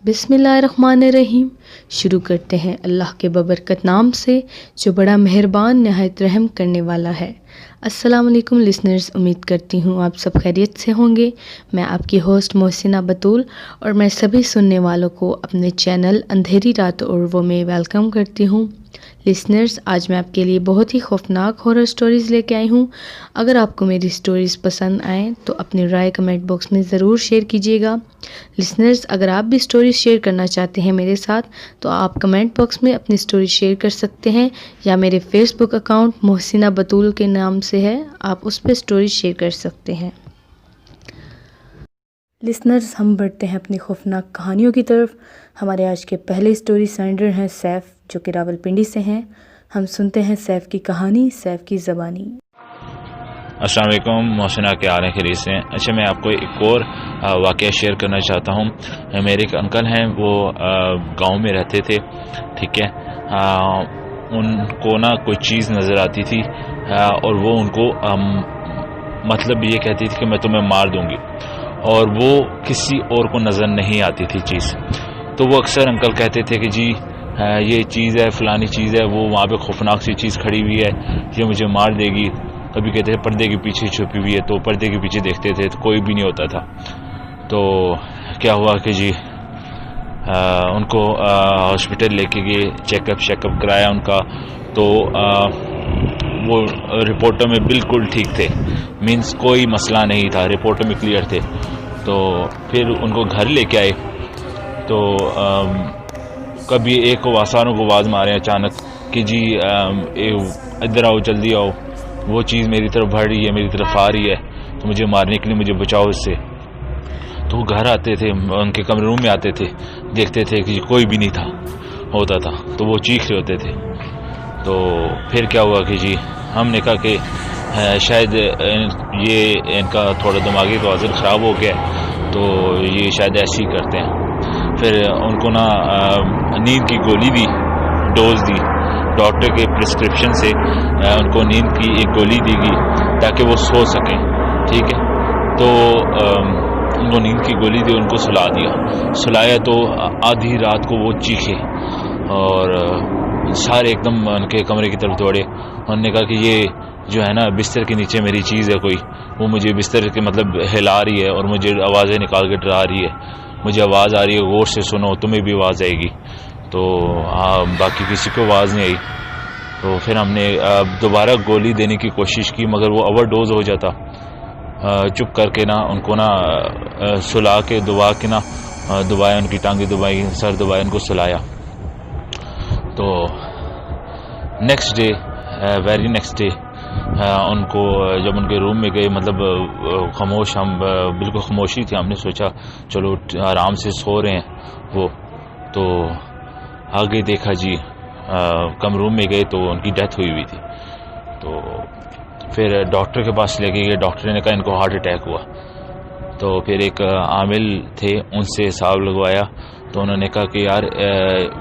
बिस्मिल्लाहिर्रहमानिर्रहीम। शुरू करते हैं अल्लाह के बबरकत नाम से जो बड़ा मेहरबान नहायत रहम करने वाला है। अस्सलाम वालेकुम लिसनर्स, उम्मीद करती हूँ आप सब खैरियत से होंगे। मैं आपकी होस्ट मोहसिना बतूल और मैं सभी सुनने वालों को अपने चैनल अंधेरी रात और वो में वेलकम करती हूँ। लिसनर्स, आज मैं आपके लिए बहुत ही खौफनाक हॉरर स्टोरीज़ लेके आई हूँ। अगर आपको मेरी स्टोरीज़ पसंद आएँ तो अपनी राय कमेंट बॉक्स में ज़रूर शेयर कीजिएगा। लिसनर्स, अगर आप भी स्टोरीज शेयर करना चाहते हैं मेरे साथ तो आप कमेंट बॉक्स में अपनी स्टोरी शेयर कर सकते हैं या मेरे फेसबुक अकाउंट मोहसिना बतूल के नाम से है, आप उस पर स्टोरी शेयर कर सकते हैं। लिसनर्स, हम बढ़ते हैं अपनी खौफनाक कहानियों की तरफ। हमारे आज के पहले स्टोरी सेंडर हैं सैफ, जो कि रावलपिंडी से हैं। हम सुनते हैं सैफ की कहानी, सैफ की ज़बानी। अस्सलाम वालेकुम मोहसिना, के आ रहे हैं खरीद से। अच्छा, मैं आपको एक और वाक़या शेयर करना चाहता हूँ। मेरे एक अंकल हैं, वो गांव में रहते थे, ठीक है। उनको ना कोई चीज़ नज़र आती थी और वो उनको मतलब ये कहती थी कि मैं तुम्हें मार दूँगी, और वो किसी और को नज़र नहीं आती थी चीज़। तो वो अक्सर अंकल कहते थे कि जी ये चीज़ है, फ़लानी चीज़ है, वो वहाँ पे खौफनाक सी चीज़ खड़ी हुई है, ये मुझे मार देगी। कभी कहते थे पर्दे के पीछे छुपी हुई है, तो पर्दे के पीछे देखते थे तो कोई भी नहीं होता था। तो क्या हुआ कि जी उनको हॉस्पिटल लेके गए, चेकअप कराया उनका, तो वो रिपोर्टों में बिल्कुल ठीक थे, मींस कोई मसला नहीं था, रिपोर्टों में क्लियर थे। तो फिर उनको घर लेके आए, तो कभी एक को आसानों को आवाज़ मारे अचानक कि जी इधर आओ, जल्दी आओ, वो चीज़ मेरी तरफ बढ़ रही है, मेरी तरफ आ रही है, तो मुझे मारने के लिए, मुझे बचाओ इससे। तो वो घर आते थे, उनके कमरे रूम में आते थे, देखते थे कि कोई भी नहीं था, होता था, तो वो चीख रहे होते थे। तो फिर क्या हुआ कि जी हमने कहा कि शायद ये इनका थोड़ा दिमागी तवाज़ुन ख़राब हो गया, तो ये शायद ऐसे ही करते हैं। फिर उनको ना नींद की गोली दी, डोज दी, डॉक्टर के प्रिस्क्रिप्शन से उनको नींद की एक गोली दी गई ताकि वो सो सकें, ठीक है। तो उनको नींद की गोली दी, उनको सुलाया तो आधी रात को वो चीखे और सारे एकदम उनके कमरे की तरफ दौड़े। उन्होंने कहा कि ये जो है ना बिस्तर के नीचे मेरी चीज़ है कोई, वो मुझे बिस्तर के मतलब हिला रही है और मुझे आवाज़ें निकाल के डरा रही है, मुझे आवाज़ आ रही है, गौर से सुनो, तुम्हें भी आवाज़ आएगी। तो बाकी किसी को आवाज़ नहीं आई। तो फिर हमने दोबारा गोली देने की कोशिश की, मगर वो ओवरडोज हो जाता। चुप करके ना उनको ना सुला के दुआ के ना दबाया, उनकी टांगें दबाई, सर दबाया, उनको सुलाया। तो next day, very next day, उनको जब उनके रूम में गए, मतलब खामोश, हम बिल्कुल खामोशी थी, हमने सोचा चलो आराम से सो रहे हैं वो। तो आगे देखा जी कम रूम में गए तो उनकी डेथ हुई थी। तो फिर डॉक्टर के पास लेके गए, डॉक्टर ने कहा इनको हार्ट अटैक हुआ। तो फिर एक आमिल थे, उनसे हिसाब लगवाया, तो उन्होंने कहा कि यार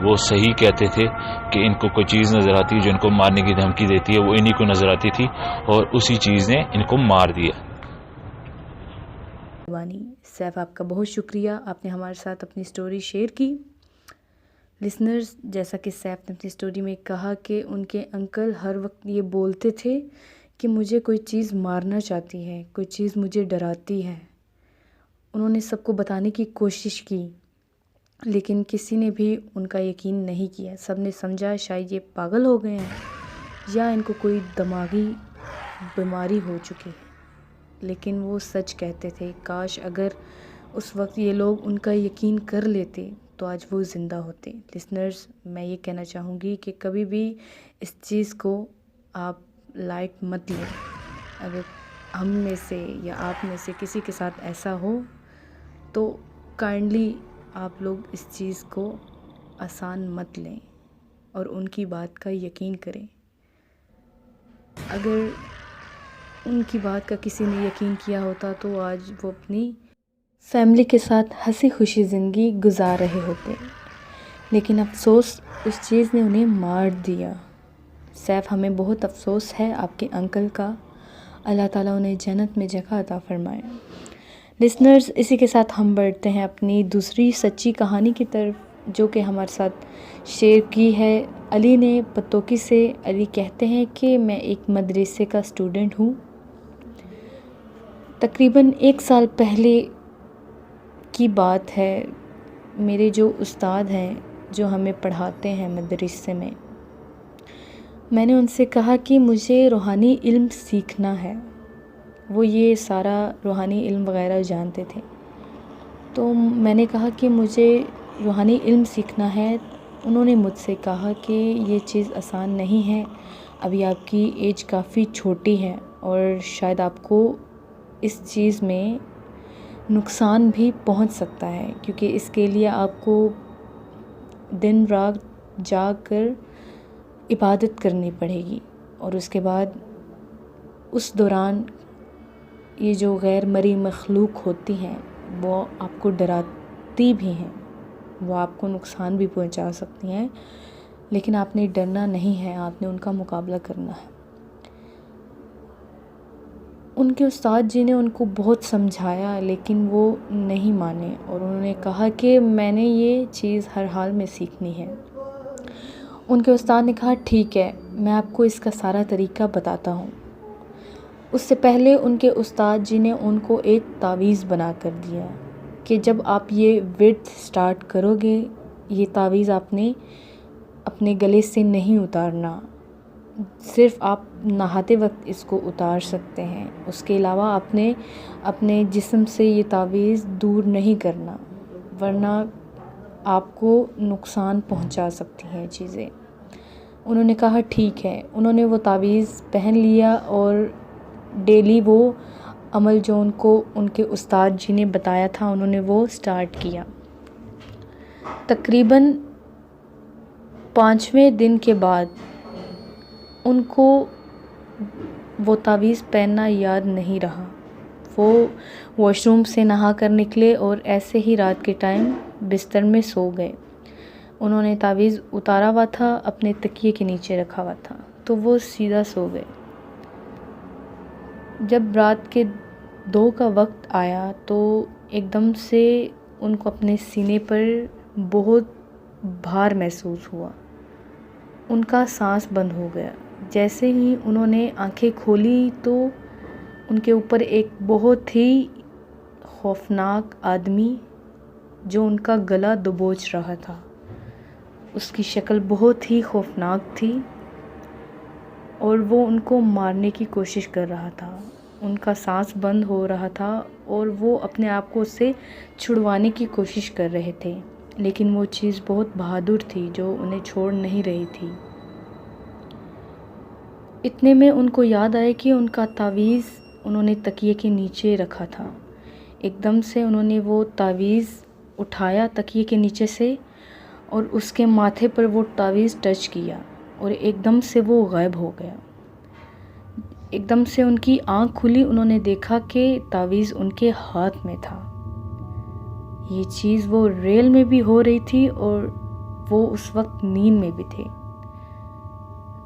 वो सही कहते थे कि इनको कोई चीज़ नज़र आती है जो इनको मारने की धमकी देती है, वो इन्हीं को नज़र आती थी और उसी चीज़ ने इनको मार दिया। सैफ, आपका बहुत शुक्रिया, आपने हमारे साथ अपनी स्टोरी शेयर की। लिसनर्स, जैसा कि सैफ ने अपनी स्टोरी में कहा कि उनके अंकल हर वक्त ये बोलते थे कि मुझे कोई चीज़ मारना चाहती है, कोई चीज़ मुझे डराती है। उन्होंने सबको बताने की कोशिश की, लेकिन किसी ने भी उनका यकीन नहीं किया। सब ने समझा शायद ये पागल हो गए हैं या इनको कोई दिमागी बीमारी हो चुकी है, लेकिन वो सच कहते थे। काश अगर उस वक्त ये लोग उनका यकीन कर लेते तो आज वो ज़िंदा होते। लिसनर्स, मैं ये कहना चाहूँगी कि कभी भी इस चीज़ को आप लाइट मत लें। अगर हम में से या आप में से किसी के साथ ऐसा हो तो काइंडली आप लोग इस चीज़ को आसान मत लें और उनकी बात का यकीन करें। अगर उनकी बात का किसी ने यकीन किया होता तो आज वो अपनी फैमिली के साथ हंसी खुशी ज़िंदगी गुजार रहे होते, लेकिन अफसोस उस चीज़ ने उन्हें मार दिया। सैफ, हमें बहुत अफसोस है आपके अंकल का, अल्लाह ताला उन्हें जन्नत में जगह अता फरमाए। لسنرز، اسی کے ساتھ ہم بڑھتے ہیں اپنی دوسری سچی کہانی کی طرف جو کہ ہمارے ساتھ شیئر کی ہے علی نے پتوکی سے۔ علی کہتے ہیں کہ میں ایک مدرسے کا اسٹوڈنٹ ہوں۔ تقریباً 1 سال پہلے کی بات ہے۔ میرے جو استاد ہیں جو ہمیں پڑھاتے ہیں مدرسے میں نے ان سے کہا کہ مجھے روحانی علم سیکھنا ہے۔ وہ یہ سارا روحانی علم وغیرہ جانتے تھے، تو میں نے کہا کہ مجھے روحانی علم سیکھنا ہے۔ انہوں نے مجھ سے کہا کہ یہ چیز آسان نہیں ہے، ابھی آپ کی ایج کافی چھوٹی ہے اور شاید آپ کو اس چیز میں نقصان بھی پہنچ سکتا ہے، کیونکہ اس کے لیے آپ کو دن رات جاگ کر عبادت کرنی پڑے گی، اور اس کے بعد اس دوران یہ جو غیر مرئی مخلوق ہوتی ہیں وہ آپ کو ڈراتی بھی ہیں، وہ آپ کو نقصان بھی پہنچا سکتی ہیں، لیکن آپ نے ڈرنا نہیں ہے، آپ نے ان کا مقابلہ کرنا ہے۔ ان کے استاد جی نے ان کو بہت سمجھایا لیکن وہ نہیں مانے، اور انہوں نے کہا کہ میں نے یہ چیز ہر حال میں سیکھنی ہے۔ ان کے استاد نے کہا ٹھیک ہے، میں آپ کو اس کا سارا طریقہ بتاتا ہوں۔ اس سے پہلے ان کے استاد جی نے ان کو ایک تعویذ بنا کر دیا کہ جب آپ یہ ورد سٹارٹ کرو گے، یہ تعویذ آپ نے اپنے گلے سے نہیں اتارنا، صرف آپ نہاتے وقت اس کو اتار سکتے ہیں، اس کے علاوہ آپ نے اپنے جسم سے یہ تعویذ دور نہیں کرنا، ورنہ آپ کو نقصان پہنچا سکتی ہیں چیزیں۔ انہوں نے کہا ٹھیک ہے۔ انہوں نے وہ تعویذ پہن لیا اور ڈیلی وہ عمل جو ان کو ان کے استاد جی نے بتایا تھا انہوں نے وہ سٹارٹ کیا۔ تقریباً 5ویں دن کے بعد ان کو وہ تعویذ پہننا یاد نہیں رہا۔ وہ واش روم سے نہا کر نکلے اور ایسے ہی رات کے ٹائم بستر میں سو گئے۔ انہوں نے تعویذ اتارا ہوا تھا، اپنے تکیے کے نیچے رکھا ہوا تھا، تو وہ سیدھا سو گئے۔ جب رات کے 2 کا وقت آیا تو ایک دم سے ان کو اپنے سینے پر بہت بھار محسوس ہوا، ان کا سانس بند ہو گیا۔ جیسے ہی انہوں نے آنکھیں کھولی تو ان کے اوپر ایک بہت ہی خوفناک آدمی جو ان کا گلا دبوچ رہا تھا، اس کی شکل بہت ہی خوفناک تھی اور وہ ان کو مارنے کی کوشش کر رہا تھا۔ ان کا سانس بند ہو رہا تھا اور وہ اپنے آپ کو اس سے چھڑوانے کی کوشش کر رہے تھے، لیکن وہ چیز بہت بہادر تھی جو انہیں چھوڑ نہیں رہی تھی۔ اتنے میں ان کو یاد آیا کہ ان کا تعویذ انہوں نے تکیے کے نیچے رکھا تھا۔ ایک دم سے انہوں نے وہ تعویذ اٹھایا تکیے کے نیچے سے اور اس کے ماتھے پر وہ تعویذ ٹچ کیا اور ایک دم سے وہ غائب ہو گیا۔ ایک دم سے ان کی آنکھ کھلی، انہوں نے دیکھا کہ تعویذ ان کے ہاتھ میں تھا۔ یہ چیز وہ ریل میں بھی ہو رہی تھی اور وہ اس وقت نیند میں بھی تھے۔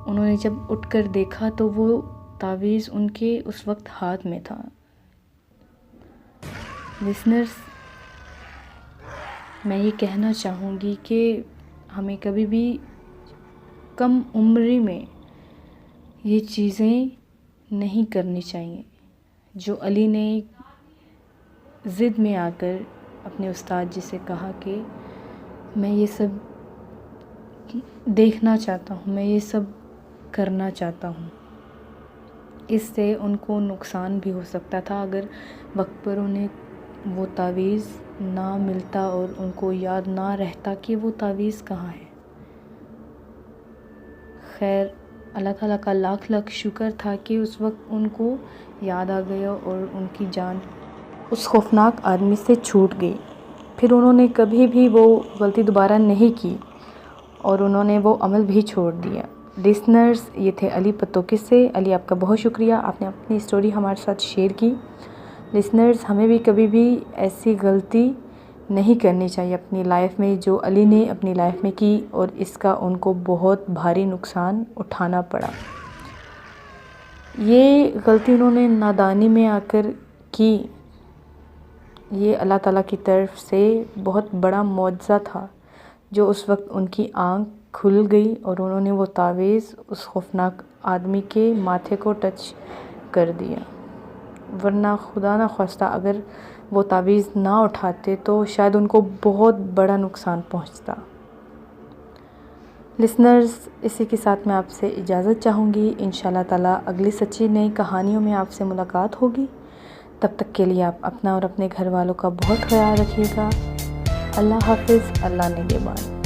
انہوں نے جب اٹھ کر دیکھا تو وہ تعویذ ان کے اس وقت ہاتھ میں تھا۔ لسنرز، میں یہ کہنا چاہوں گی کہ ہمیں کبھی بھی کم عمری میں یہ چیزیں نہیں کرنی چاہیے۔ جو علی نے ضد میں آ کر اپنے استاد جی سے کہا کہ میں یہ سب دیکھنا چاہتا ہوں، میں یہ سب کرنا چاہتا ہوں، اس سے ان کو نقصان بھی ہو سکتا تھا اگر وقت پر انہیں وہ تعویذ نہ ملتا اور ان کو یاد نہ رہتا کہ وہ تعویذ کہاں ہے۔ خیر، اللہ تعالیٰ کا لاکھ لاکھ شکر تھا کہ اس وقت ان کو یاد آ گیا اور ان کی جان اس خوفناک آدمی سے چھوٹ گئی۔ پھر انہوں نے کبھی بھی وہ غلطی دوبارہ نہیں کی اور انہوں نے وہ عمل بھی چھوڑ دیا۔ لسنرز، یہ تھے علی پتوکی سے۔ علی، آپ کا بہت شکریہ، آپ نے اپنی اسٹوری ہمارے ساتھ شیئر کی۔ لسنرز، ہمیں بھی کبھی بھی ایسی غلطی نہیں کرنی چاہیے اپنی لائف میں جو علی نے اپنی لائف میں کی اور اس کا ان کو بہت بھاری نقصان اٹھانا پڑا۔ یہ غلطی انہوں نے نادانی میں آ کر کی یہ اللہ تعالیٰ کی طرف سے بہت بڑا معجزہ تھا جو اس وقت ان کی آنکھ کھل گئی اور انہوں نے وہ تعویذ اس خوفناک آدمی کے ماتھے کو ٹچ کر دیا، ورنہ خدا نہ خواستہ اگر وہ تعویذ نہ اٹھاتے تو شاید ان کو بہت بڑا نقصان پہنچتا۔ لسنرز، اسی کے ساتھ میں آپ سے اجازت چاہوں گی، انشاءاللہ تعالیٰ اگلی سچی نئی کہانیوں میں آپ سے ملاقات ہوگی۔ تب تک کے لیے آپ اپنا اور اپنے گھر والوں کا بہت خیال رکھیے گا۔ اللہ حافظ، اللہ نگہبان۔